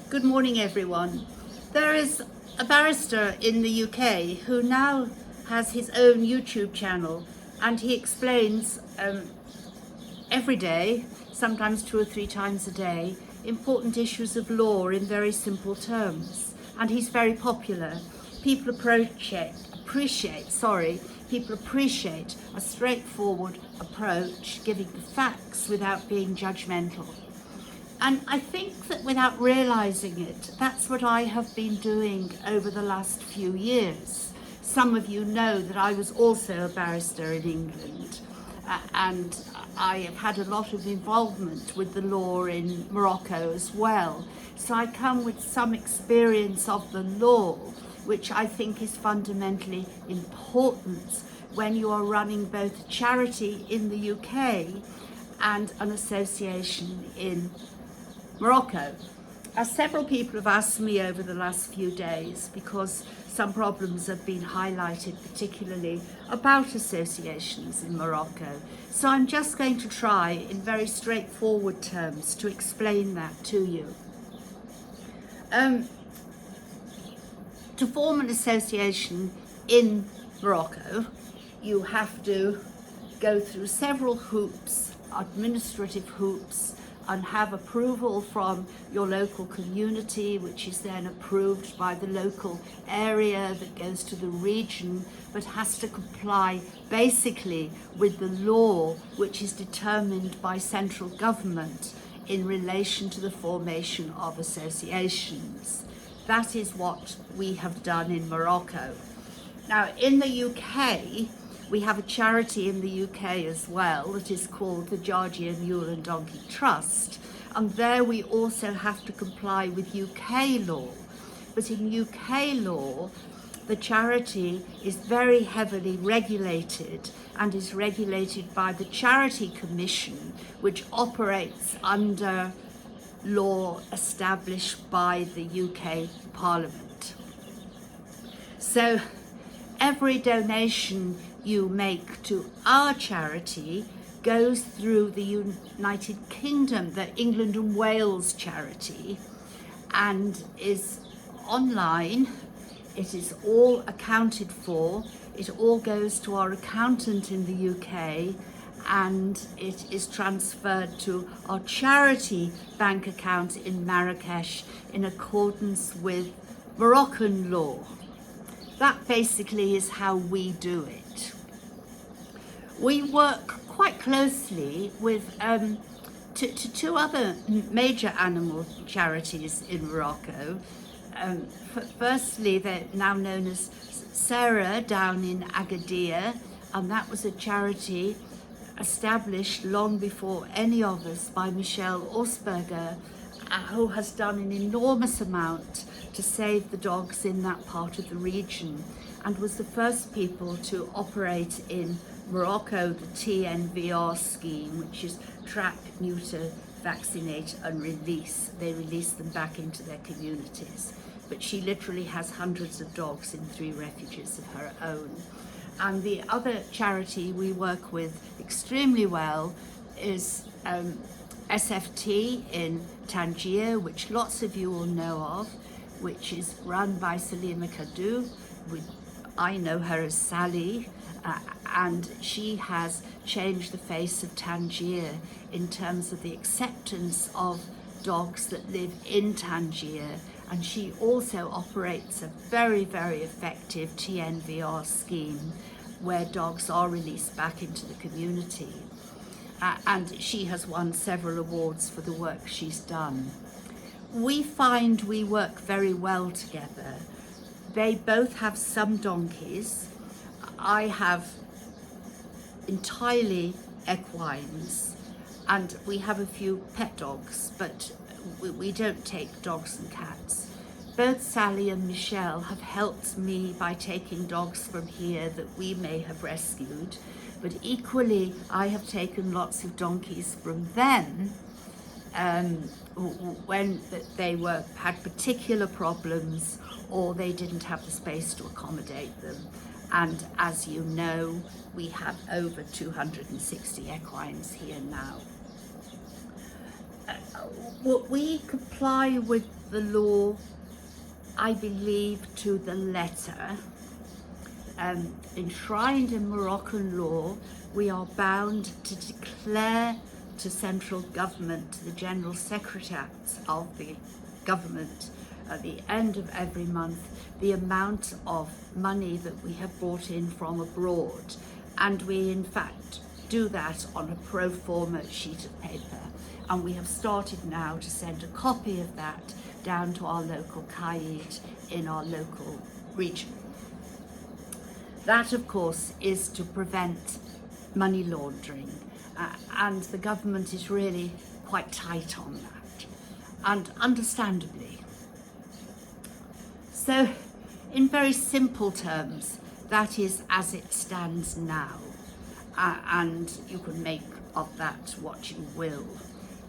Good morning, everyone. There is a barrister in the UK who now has his own YouTube channel, and he explains every day, sometimes 2 or 3 times a day, important issues of law in very simple terms. And he's very popular. People appreciate a straightforward approach, giving the facts without being judgmental. And I think that without realizing it, that's what I have been doing over the last few years. Some of you know that I was also a barrister in England, and I have had a lot of involvement with the law in Morocco as well. So I come with some experience of the law, which I think is fundamentally important when you are running both a charity in the UK and an association in Morocco. As several people have asked me over the last few days, because some problems have been highlighted, particularly about associations in Morocco. So I'm just going to try in very straightforward terms to explain that to you. To form an association in Morocco, you have to go through several hoops, administrative hoops, and have approval from your local community, which is then approved by the local area that goes to the region, but has to comply basically with the law which is determined by central government in relation to the formation of associations. That is what we have done in Morocco. Now, in the UK, we have a charity in the UK as well that is called the Georgia Mule and Donkey Trust, and there we also have to comply with UK law. But in UK law, the charity is very heavily regulated and is regulated by the Charity Commission, which operates under law established by the UK Parliament. So every donation you make to our charity goes through the United Kingdom, the England and Wales charity, and is online. It is all accounted for. It all goes to our accountant in the UK, and it is transferred to our charity bank account in Marrakesh in accordance with Moroccan law. That basically is how we do it. We work quite closely with two other major animal charities in Morocco. Firstly, they're now known as Sarah down in Agadir, and that was a charity established long before any of us by Michelle Osberger, who has done an enormous amount to save the dogs in that part of the region, and was the first people to operate in Morocco the TNVR scheme, which is track, neuter, vaccinate and release. They release them back into their communities. But she literally has hundreds of dogs in 3 refuges of her own. And the other charity we work with extremely well is SFT in Tangier, which lots of you will know of, which is run by Salima Kadou. I know her as Sally, and she has changed the face of Tangier in terms of the acceptance of dogs that live in Tangier. And she also operates a very, very effective TNVR scheme where dogs are released back into the community. And she has won several awards for the work she's done. We find we work very well together. They both have some donkeys. I have entirely equines, and we have a few pet dogs, but we don't take dogs and cats. Both Sally and Michelle have helped me by taking dogs from here that we may have rescued, but equally I have taken lots of donkeys from them when they had particular problems or they didn't have the space to accommodate them. And as you know, we have over 260 equines here now. We comply with the law, I believe, to the letter. Enshrined in Moroccan law, we are bound to declare to central government, to the General Secretariat of the government, at the end of every month, the amount of money that we have brought in from abroad. And we, in fact, do that on a pro forma sheet of paper. And we have started now to send a copy of that down to our local Qaid in our local region. That, of course, is to prevent money laundering, and the government is really quite tight on that, and understandably. So, in very simple terms, that is as it stands now, and you can make of that what you will.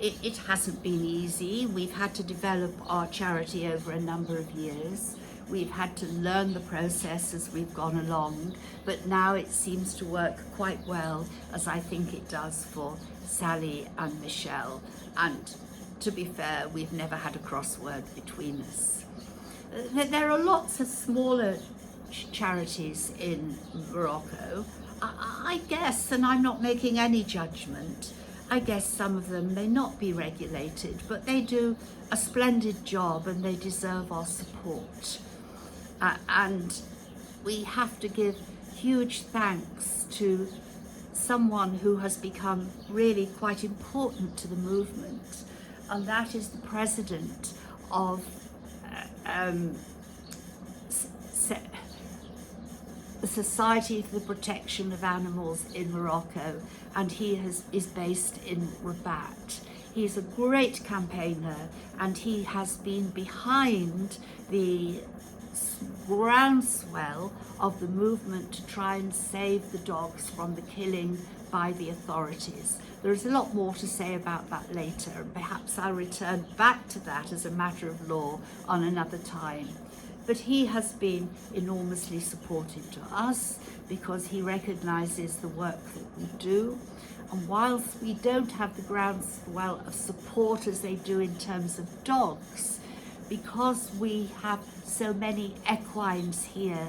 It hasn't been easy. We've had to develop our charity over a number of years. We've had to learn the process as we've gone along, but now it seems to work quite well, as I think it does for Sally and Michelle. And to be fair, we've never had a crossword between us. There are lots of smaller charities in Morocco. I guess, and I'm not making any judgment, I guess some of them may not be regulated, but they do a splendid job and they deserve our support. And we have to give huge thanks to someone who has become really quite important to the movement, and that is the president of the Society for the Protection of Animals in Morocco, and he is based in Rabat. He's a great campaigner, and he has been behind the groundswell of the movement to try and save the dogs from the killing by the authorities. There is a lot more to say about that later, and perhaps I'll return back to that as a matter of law on another time. But he has been enormously supportive to us because he recognises the work that we do. And whilst we don't have the groundswell of support as they do in terms of dogs, because we have so many equines here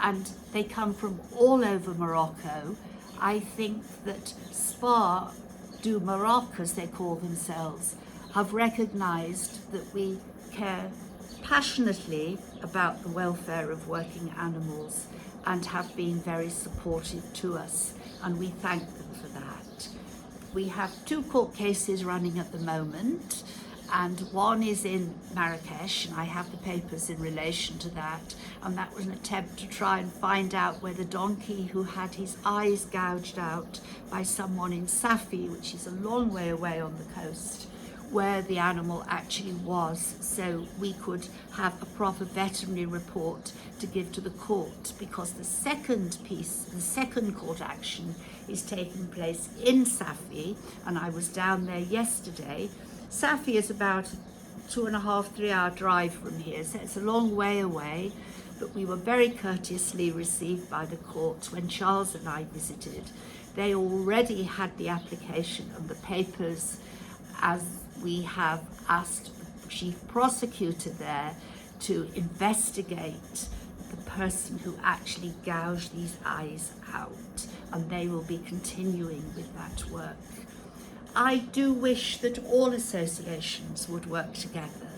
and they come from all over Morocco, I think that Spa du Maroc, as they call themselves, have recognised that we care passionately about the welfare of working animals and have been very supportive to us, and we thank them for that. We have 2 court cases running at the moment, and one is in Marrakesh, and I have the papers in relation to that, and that was an attempt to try and find out where the donkey who had his eyes gouged out by someone in Safi, which is a long way away on the coast, where the animal actually was, so we could have a proper veterinary report to give to the court, because the second court action is taking place in Safi, and I was down there yesterday. Safi is about a 2.5-3 hour drive from here, so it's a long way away, but we were very courteously received by the court when Charles and I visited. They already had the application and the papers, as we have asked the chief prosecutor there to investigate the person who actually gouged these eyes out, and they will be continuing with that work. I do wish that all associations would work together.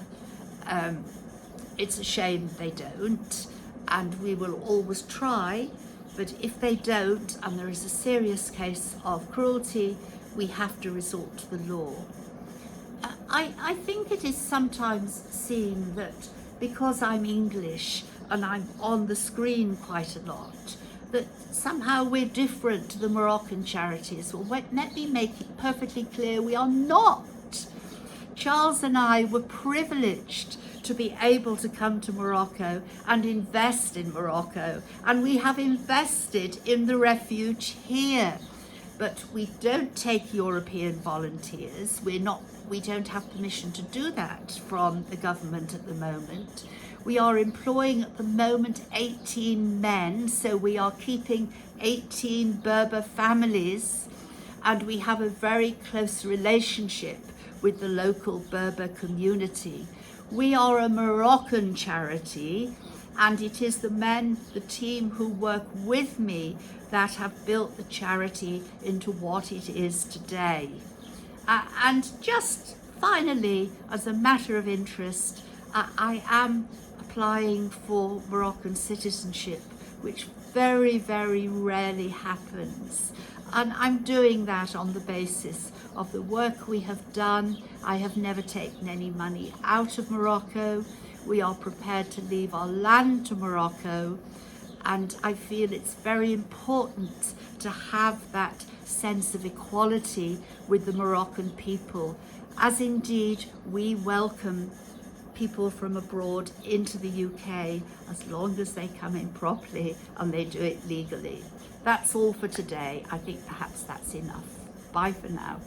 It's a shame they don't, and we will always try, but if they don't, and there is a serious case of cruelty, we have to resort to the law. I think it is sometimes seen that because I'm English and I'm on the screen quite a lot, that somehow we're different to the Moroccan charities. Well, let me make it perfectly clear, we are not. Charles and I were privileged to be able to come to Morocco and invest in Morocco, and we have invested in the refuge here. But we don't take European volunteers. We don't have permission to do that from the government at the moment. We are employing at the moment 18 men, so we are keeping 18 Berber families, and we have a very close relationship with the local Berber community. We are a Moroccan charity, and it is the team who work with me that have built the charity into what it is today. And just finally, as a matter of interest, I am applying for Moroccan citizenship, which very, very rarely happens. And I'm doing that on the basis of the work we have done. I have never taken any money out of Morocco. We are prepared to leave our land to Morocco. And I feel it's very important to have that sense of equality with the Moroccan people, as indeed we welcome people from abroad into the UK as long as they come in properly and they do it legally. That's all for today. I think perhaps that's enough. Bye for now.